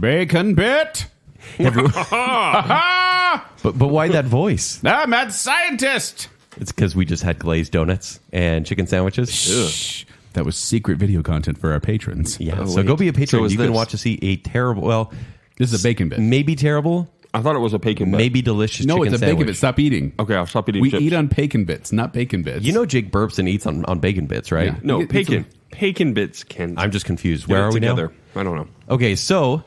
BaconBit. But why that voice? I'm mad scientist. It's because we just had glazed donuts and chicken sandwiches. Shh. That was secret video content for our patrons. Yeah, so go be a patron. You can watch to see a terrible, well... This is a BaconBit. Maybe terrible. I thought it was a BaconBit. Maybe delicious chicken sandwich. No, it's a BaconBit. Stop eating. Okay, I'll stop eating We chips. eat on BaconBits, not BaconBits. You know Jake burps and eats on BaconBits, right? Yeah. No, BaconBits can... I'm just confused. Where are we now? I don't know. Okay, so...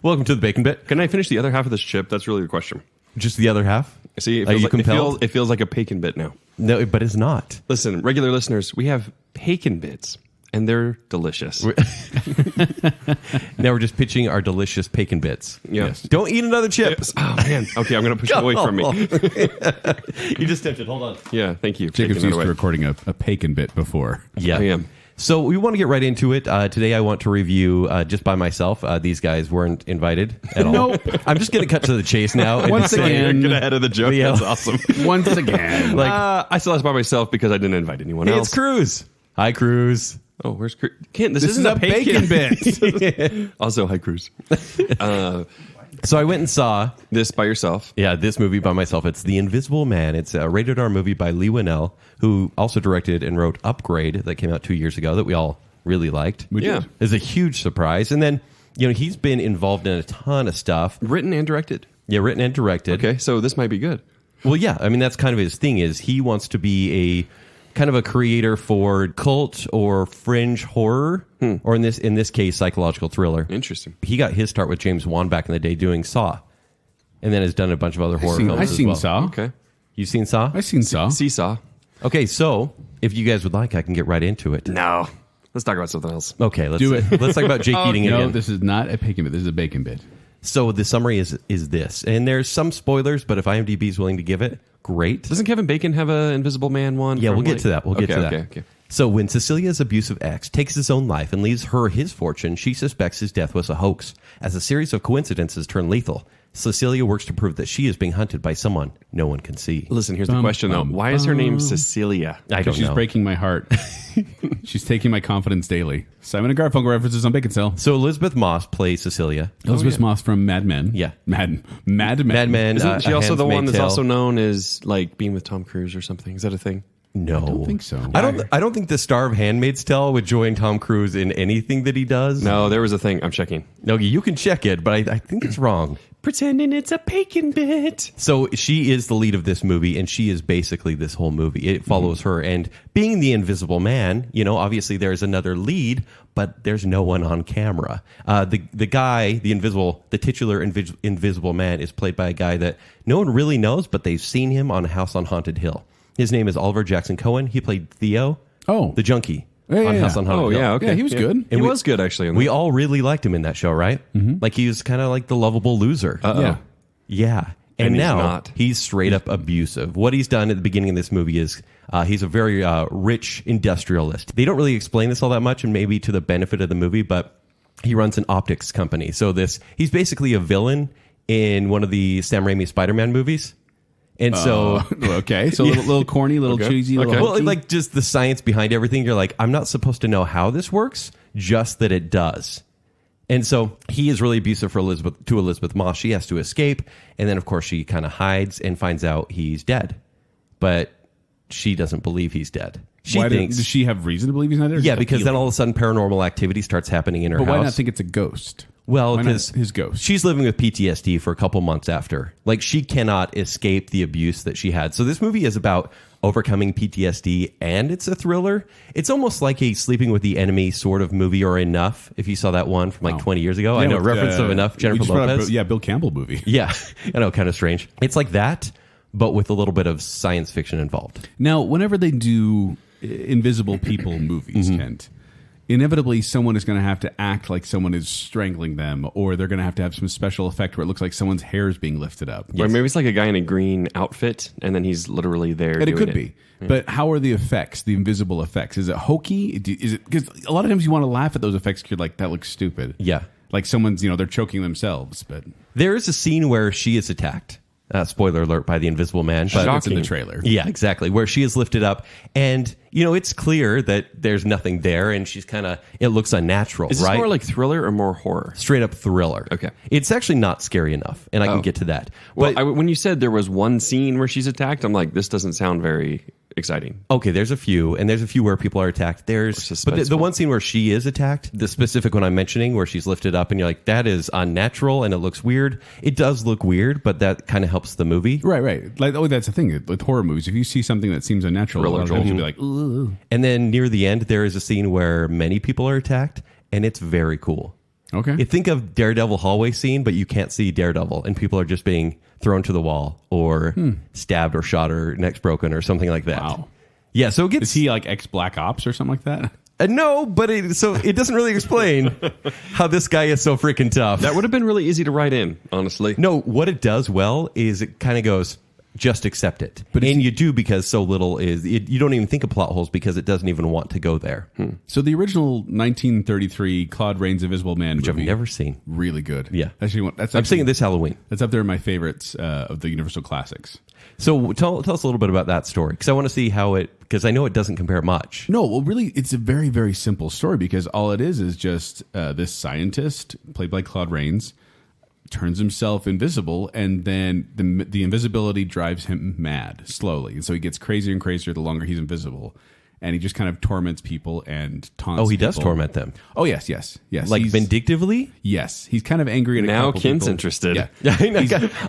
welcome to the BaconBit. Can I finish the other half of this chip? That's really the question. Just the other half? See, it Are feels, you like, compelled? it feels like a BaconBit now. No, but it's not. Listen, regular listeners, we have BaconBits, and they're delicious. Now we're just pitching our delicious bacon bits. Yes. Don't eat another chip. Oh, man. Okay, I'm going to push it away from me. You just tempted. Hold on. Yeah, thank you. Jacob's used to recording a BaconBit before. Yeah. I am. So we want to get right into it. Today I want to review just by myself. These guys weren't invited at all. Nope. I'm just going to cut to the chase now. And Once again. Get ahead of the joke. Leo. That's awesome. Once again. I still asked by myself because I didn't invite anyone Hey, else. it's Cruz. Hi, Cruz. Oh, where's Cruz? Kent, this This isn't is a BaconBit. Also, hi, Cruz. So I went and saw This by yourself. this movie by myself. It's The Invisible Man. It's a rated R movie by Lee Winnell, who also directed and wrote Upgrade that came out 2 years ago that we all really liked. Yeah. It's a huge surprise. And then, he's been involved in a ton of stuff. Written and directed. Yeah, written and directed. Okay, so this might be good. Well, yeah. I mean, that's kind of his thing is he wants to be a kind of a creator for cult or fringe horror, or in this case, psychological thriller. Interesting. He got his start with James Wan back in the day doing Saw, and then has done a bunch of other horror films I've as seen well. Saw. Okay. You've seen Saw? I've seen Saw. Seesaw. Okay, so if you guys would like, I can get right into it. No. Let's talk about something else. Okay, let's Do it. Let's talk about Jake eating No, again. this is not a BaconBit. This is a BaconBit. So the summary is this, and there's some spoilers, but if IMDb is willing to give it, great. Doesn't Kevin Bacon have an Invisible Man one? Yeah, from, we'll get to that. We'll get to that. Okay. So when Cecilia's abusive ex takes his own life and leaves her his fortune, she suspects his death was a hoax. As a series of coincidences turn lethal, Cecilia works to prove that she is being hunted by someone no one can see. Listen, here's the question, though. Why is her name Cecilia? I don't She's know. breaking my heart. She's taking my confidence daily. Simon and Garfunkel references on Bacon Cell. So Elizabeth Moss plays Cecilia. Elizabeth Moss from Mad Men. Yeah. Mad Men. Mad Men. Isn't she A also the Handmaid's one that's Tale. also known as, like, being with Tom Cruise or something? Is that a thing? No, I don't think so. I don't think the star of Handmaid's Tale would join Tom Cruise in anything that he does. No, there was a thing. I'm checking. No, you can check it, but I think it's wrong. Pretending it's a BaconBit. So she is the lead of this movie, and she is basically this whole movie. It follows her, and being the Invisible Man, obviously there's another lead, but there's no one on camera. The guy, the titular Invisible Man, is played by a guy that no one really knows, but they've seen him on House on Haunted Hill. His name is Oliver Jackson-Cohen. He played Theo, the junkie, on House on Haunted Hill. Yeah, okay. Yeah, he was good. He was good, actually. We all really liked him in that show, right? Mm-hmm. Like he was kind of like the lovable loser. Yeah. Yeah. And he's now not. he's straight up abusive. What he's done at the beginning of this movie is he's a very rich industrialist. They don't really explain this all that much, and maybe to the benefit of the movie, but he runs an optics company. So he's basically a villain in one of the Sam Raimi Spider-Man movies. And so, okay, so a little corny, little cheesy, little well, hokey. like just the science behind everything. You're like, I'm not supposed to know how this works, just that it does. And so he is really abusive to Elizabeth Moss. She has to escape, and then of course she kind of hides and finds out he's dead, but she doesn't believe he's dead. She thinks. Does she have reason to believe he's not there? Yeah, because then all of a sudden paranormal activity starts happening in her But house. why not think it's a ghost? Well, Why not because his ghost. she's living with PTSD for a couple months after. Like, she cannot escape the abuse that she had. So this movie is about overcoming PTSD, and it's a thriller. It's almost like a Sleeping with the Enemy sort of movie, or Enough, if you saw that one from like 20 years ago. I know, with, reference of Enough, we Jennifer just brought up, Lopez. Bill Campbell movie. Yeah, I know, kind of strange. It's like that, but with a little bit of science fiction involved. Now, whenever they do invisible people movies, Kent, inevitably someone is going to have to act like someone is strangling them, or they're going to have some special effect where it looks like someone's hair is being lifted up. Or maybe it's like a guy in a green outfit, and then he's literally there. And it doing could be. But how are the effects, the invisible effects? Is it hokey? Is it, because a lot of times you want to laugh at those effects because you're like, that looks stupid. Yeah. Like someone's, they're choking themselves. But There is a scene where she is attacked. spoiler alert, by the Invisible Man. But That's in the trailer. yeah, exactly. Where she is lifted up, and it's clear that there's nothing there, and she's it looks unnatural. Is this right? more like thriller or more horror? Straight up thriller. Okay. It's actually not scary enough, and I can get to that. But Well, when you said there was one scene where she's attacked, I'm like, this doesn't sound very exciting. okay, there's a few, and there's a few where people are attacked. But the one scene where she is attacked, the specific one I'm mentioning, where she's lifted up, and you're like, that is unnatural, and it looks weird. It does look weird, but that kind of helps the movie. Right. Like, that's the thing with horror movies. If you see something that seems unnatural, a lot of times you'll be like, ooh. And then near the end, there is a scene where many people are attacked, and it's very cool. Okay. You think of Daredevil hallway scene, but you can't see Daredevil, and people are just being thrown to the wall, or stabbed, or shot, or necks broken, or something like that. Wow. Yeah, so it gets... Is he like ex-Black Ops or something like that? No, but it doesn't really explain how this guy is so freaking tough. That would have been really easy to write in, honestly. No, what it does well is it kind of goes, just accept it. And you do, because so little is... you don't even think of plot holes because it doesn't even want to go there. So the original 1933 Claude Rains Invisible Man Which I've movie, never seen. really good. Yeah. I'm seeing it this Halloween. That's up there in my favorites of the Universal Classics. So tell us a little bit about that story, because I want to see how it... Because I know it doesn't compare much. No, well, really, it's a very, very simple story, because all it is just this scientist, played by Claude Rains, turns himself invisible, and then the invisibility drives him mad slowly. And so he gets crazier and crazier the longer he's invisible. And he just kind of torments people and taunts Oh, he does people. torment them. Oh, yes. Like vindictively? Yes. He's kind of angry at a Now couple Kent's people. interested. Yeah.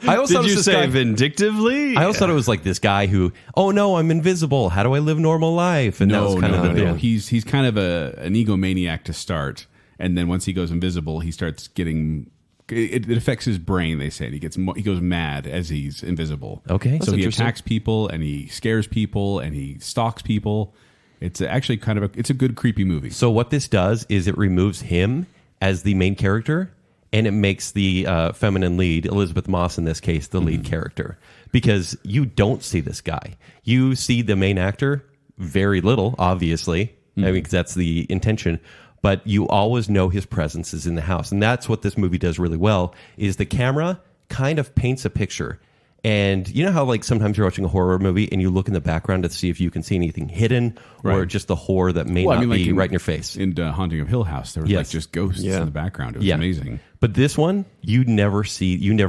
I also Did you say vindictively? I also thought it was like this guy who, oh no, I'm invisible. How do I live normal life? And that was kind of the no. deal. He's kind of an egomaniac to start. And then once he goes invisible, he starts getting... It affects his brain, they say. He goes mad as he's invisible. Okay. So That's he attacks people, and he scares people, and he stalks people. It's actually it's a good creepy movie. So what this does is it removes him as the main character, and it makes the feminine lead, Elizabeth Moss in this case, the lead character. Because you don't see this guy. You see the main actor very little, obviously. I mean, because that's the intention. But you always know his presence is in the house. And that's what this movie does really well, is the camera kind of paints a picture. And you know how like sometimes you're watching a horror movie and you look in the background to see if you can see anything hidden or just the horror that may not be right in your face. In Haunting of Hill House, there was like just ghosts in the background. It was amazing. But this one, you never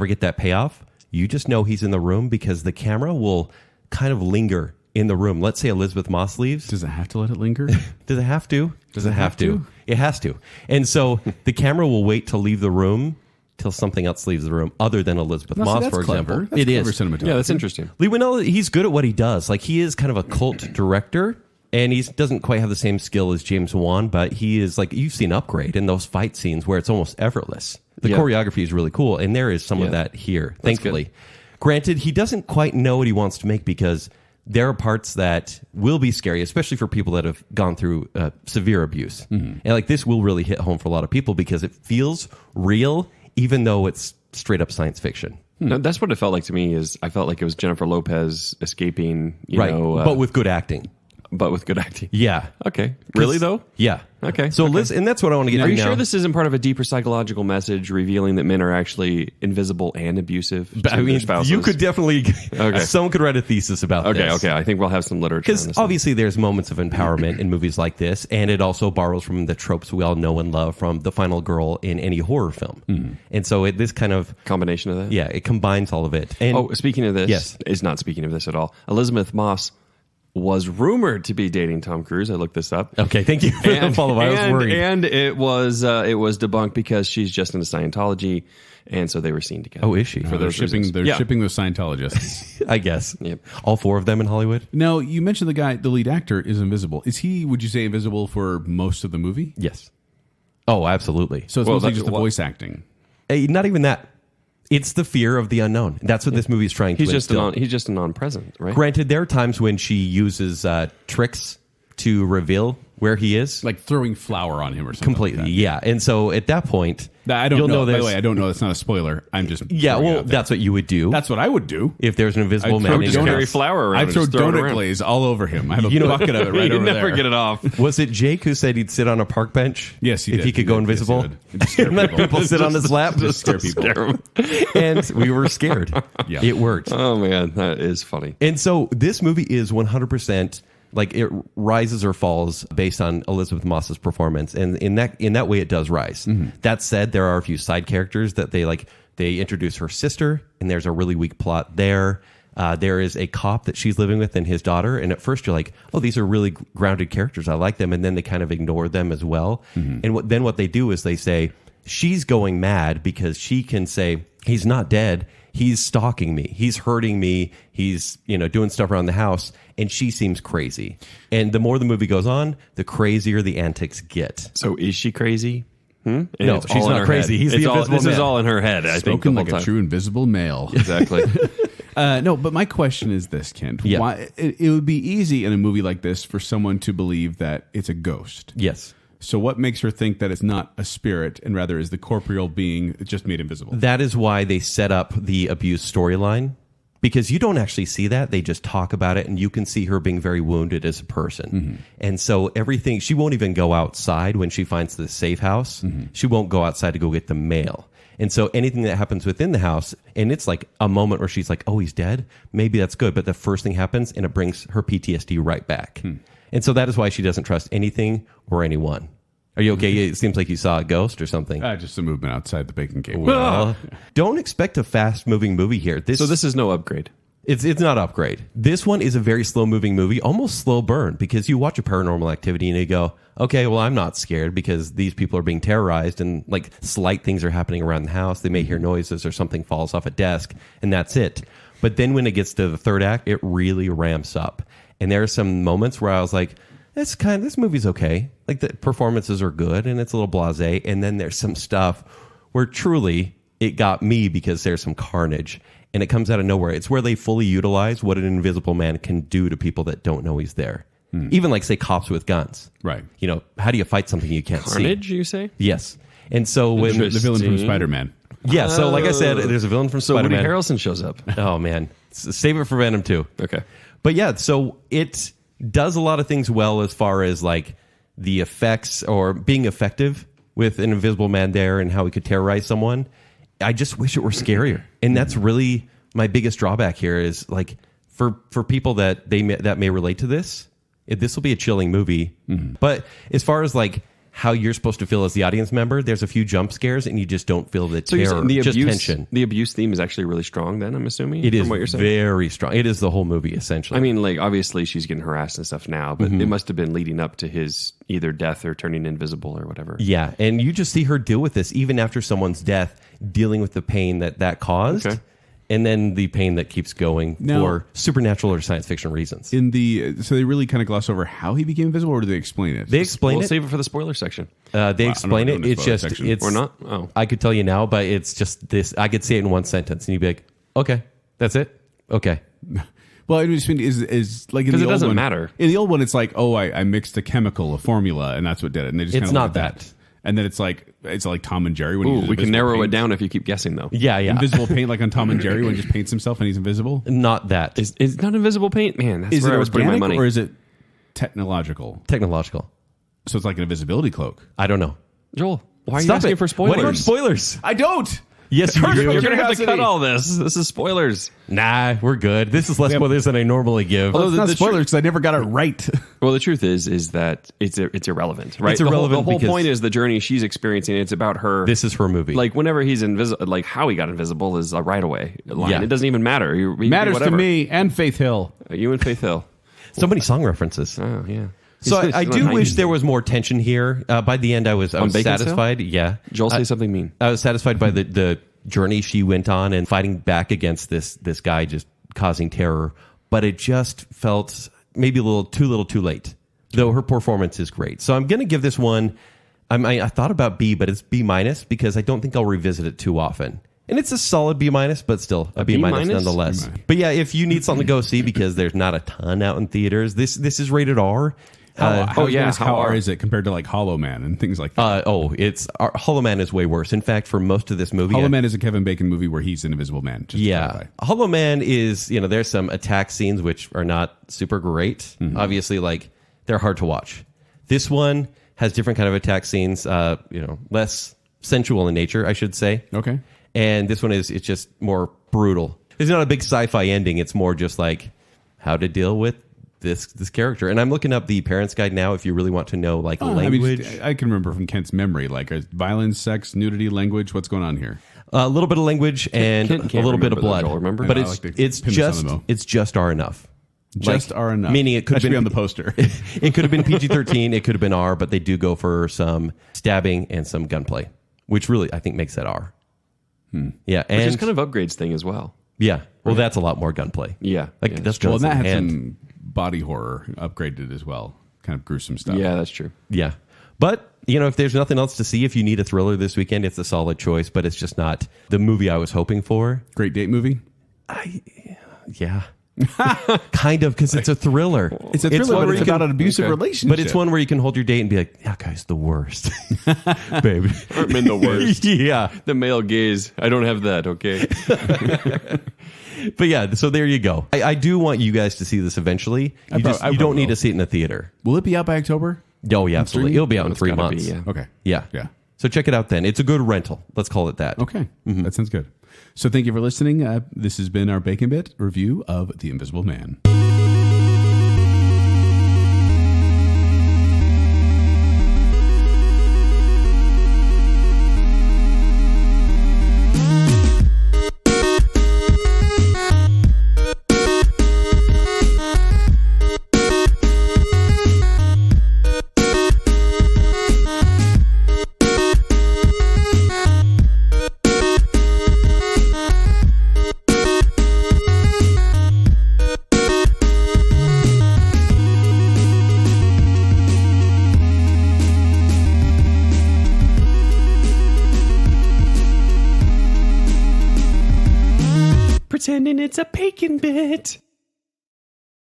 get that payoff. You just know he's in the room because the camera will kind of linger in the room. Let's say Elizabeth Moss leaves. Does it have to let it linger? Does it have to? Does it have to? It has to. And so the camera will wait to leave the room till something else leaves the room, other than Elizabeth Moss, that's for clever. example. That's clever cinematography. Yeah, that's interesting. Leigh Whannell, he's good at what he does. Like, he is kind of a cult director, and he doesn't quite have the same skill as James Wan, but he is like, you've seen Upgrade in those fight scenes where it's almost effortless. The choreography is really cool, and there is some of that here, thankfully. Good. Granted, he doesn't quite know what he wants to make, because there are parts that will be scary, especially for people that have gone through severe abuse. And like, this will really hit home for a lot of people because it feels real, even though it's straight up science fiction. No, that's what it felt like to me. Is I felt like it was Jennifer Lopez escaping, you know, but with good acting. but with good acting. Yeah. Okay. Really though? Yeah. Okay. So Liz, and that's what I want to get Are to you now. sure this isn't part of a deeper psychological message revealing that men are actually invisible and abusive to I mean, their spouses? you could definitely. Okay. Someone could write a thesis about this. Okay. I think we'll have some literature. on Because this obviously there's moments of empowerment in movies like this, and it also borrows from the tropes we all know and love from the final girl in any horror film. And so this kind of combination of that. it combines all of it. And Speaking of this, Yes. is not speaking of this at all. Elizabeth Moss was rumored to be dating Tom Cruise. I looked this up. okay, thank you for the follow-up. I was worried. And it was debunked because she's just into Scientology, and so they were seen together. Oh, is she? They're shipping those Scientologists. I guess. Yep. All four of them in Hollywood? Now, you mentioned the lead actor is invisible. Is he, would you say, invisible for most of the movie? Yes. Oh, absolutely. So it's mostly just the voice acting. Not even that. It's the fear of the unknown. That's what this movie is trying to He's just instill. he's just a non-present, right? Granted, there are times when she uses tricks to reveal where he is. Like throwing flour on him or something. Completely, like that. yeah. And so at that point, I don't you'll know. By there's- the way, I don't know. It's not a spoiler. I'm just yeah. throwing it Well, out there. that's what you would do That's what I would do. if there's an invisible I'd man. throw in Just your donut- carry house. flour around. I'd and throw just throw it donut around. glaze all over him. I have a You know- bucket of it right You'd over never there. get it off. Was it Jake who said he'd sit on a park bench? Yes, he if did. he could He go did. Yes, he invisible, did. And just scare and let people. people sit on his lap, Just scare people. Scare 'em. and we were scared. Yeah. It worked. Oh man, that is funny. And so this movie is 100% like it rises or falls based on Elizabeth Moss's performance, and in that way it does rise. That said, there are a few side characters that they introduce her sister, and there's a really weak plot there. There is a cop that she's living with and his daughter, and at first you're like, oh, these are really grounded characters, I like them, and then they kind of ignore them as well. And what they do is they say she's going mad because she can say he's not dead, he's stalking me, he's hurting me, he's doing stuff around the house, and she seems crazy. And the more the movie goes on, the crazier the antics get. So is she crazy? And No, it's she's all in not her crazy. head. He's the It's all- invisible This is man. all in her head. I think the Spoken whole like time. a true invisible male. Exactly. No, but my question is this, Kent. Yeah. Why, it would be easy in a movie like this for someone to believe that it's a ghost. Yes. So what makes her think that it's not a spirit and rather is the corporeal being just made invisible? That is why they set up the abuse storyline, because you don't actually see that. They just talk about it, and you can see her being very wounded as a person. And so everything, she won't even go outside when she finds the safe house. She won't go outside to go get the mail. And so anything that happens within the house, and it's like a moment where she's like, oh, he's dead? Maybe that's good. But the first thing happens, and it brings her PTSD right back. And so that is why she doesn't trust anything or anyone. Are you okay? It seems like you saw a ghost or something. Just a movement outside the bacon cave. Well, don't expect a fast-moving movie here. So this is no upgrade. It's not upgrade. This one is a very slow-moving movie, almost slow burn, because you watch a Paranormal Activity and you go, okay, well, I'm not scared because these people are being terrorized and like slight things are happening around the house. They may hear noises or something falls off a desk, and that's it. But then when it gets to the third act, it really ramps up. And there are some moments where I was like, this movie's okay. Like the performances are good and it's a little blasé. And then there's some stuff where truly it got me because there's some carnage and it comes out of nowhere. It's where they fully utilize what an invisible man can do to people that don't know he's there. Even like say cops with guns. Right. How do you fight something you can't Carnage, see? you say? Yes. And so when The villain from Spider-Man. yeah, so like I said, there's a villain from So Woody Spider-Man. Harrelson shows up. Oh man, save it for Venom 2. Okay. But yeah, so it does a lot of things well as far as like the effects or being effective with an invisible man there and how he could terrorize someone. I just wish it were scarier. And that's really my biggest drawback here is like for people that may relate to this, this will be a chilling movie. But as far as like how you're supposed to feel as the audience member, there's a few jump scares and you just don't feel the So you're terror, saying the just abuse, tension. the abuse theme is actually really strong then, I'm assuming? It is from what you're saying? very strong. It is the whole movie, essentially. I mean, like, obviously she's getting harassed and stuff now, but it must have been leading up to his either death or turning invisible or whatever. Yeah, and you just see her deal with this even after someone's death, dealing with the pain that caused, Okay. and then the pain that keeps going Now- for supernatural or science fiction reasons. So they really kind of gloss over how he became invisible, or do they explain it? They explain We'll it. save it for the spoiler section. They explain I'm it. not doing It's the just spoiler section. it's Or not? Oh. I could tell you now, but it's just this. I could say it in one sentence, and you'd be like, "Okay, that's it. Okay." Well, I just mean is like in 'Cause the it old doesn't one, matter. In the old one, it's like, oh, I mixed a chemical, a formula, and that's what did it. And they just It's kinda not look at that. And then it's like Tom and Jerry when he Ooh, uses we can invisible narrow it paint. down if you keep guessing, though. Yeah, yeah. Invisible paint, like on Tom and Jerry when he just paints himself and he's invisible. Not that. Is it not invisible paint? Man, that's Is it where I was putting my organic money. or is it technological? Technological. So it's like an invisibility cloak. I don't know. Joel, why are you Stop asking it. for spoilers? What about spoilers? I don't. Yes, you You're do. going to have to Curiosity. cut all this. This is spoilers. Nah, we're good. This is less spoilers than I normally give. Well, it's not the spoilers because I never got it right. Well, the truth is that it's irrelevant, right? It's irrelevant The whole because- point is the journey she's experiencing. It's about her. This is her movie. Like whenever he's invisible, like how he got invisible is a right away line. Yeah. It doesn't even matter. Matters whatever. to me and Faith Hill. You and Faith Hill. So many song references. Oh yeah. So It's I the do 90s. wish there was more tension here. By the end, I was On Bacon's Hill? satisfied. Yeah, Joel, say something mean. I was satisfied by the journey she went on and fighting back against this guy just causing terror. But it just felt maybe a little too late. Though her performance is great, so I'm going to give this one. I thought about B, but it's B minus because I don't think I'll revisit it too often. And it's a solid B minus, but still a B minus B-minus? nonetheless. But yeah, if you need something to go see because there's not a ton out in theaters, this is rated R. How is it compared to like Hollow Man and things like that? Hollow Man is way worse. In fact, for most of this movie, Hollow Man is a Kevin Bacon movie where he's an Invisible Man. Just to clarify. Hollow Man is, there's some attack scenes which are not super great. Obviously, like they're hard to watch. This one has different kind of attack scenes, less sensual in nature, I should say. Okay. And this one it's just more brutal. It's not a big sci-fi ending. It's more just like how to deal with this character. And I'm looking up the Parents Guide now if you really want to know like language. I can remember from Kent's memory, like violence, sex, nudity, language. What's going on here? A little bit of language and a little bit of blood. Joel, remember? But it's just R enough. Just R enough. Meaning it could be on the poster. It could have been PG-13. It could have been R, but they do go for some stabbing and some gunplay, which really I think makes that R. Yeah, and which is kind of upgrades thing as well. Yeah, well, that's a lot more gunplay. Yeah, that's well, that had some body horror upgraded as well, kind of gruesome stuff. Yeah, that's true. Yeah, but if there's nothing else to see, if you need a thriller this weekend, it's a solid choice. But it's just not the movie I was hoping for. Great date movie. Yeah. Kind of, because it's a thriller. It's a thriller, but it's about an abusive relationship. But it's one where you can hold your date and be like, that guy's the worst. Baby. I've been the worst. Yeah. The male gaze. I don't have that, okay? But yeah, so there you go. I do want you guys to see this eventually. You don't need to see it in the theater. Will it be out by October? Oh, yeah, absolutely. It'll be out in 3 months. Okay. Yeah. So check it out then. It's a good rental. Let's call it that. Okay. That sounds good. So thank you for listening. This has been our BaconBit review of The Invisible Man. Pretending it's a BaconBit.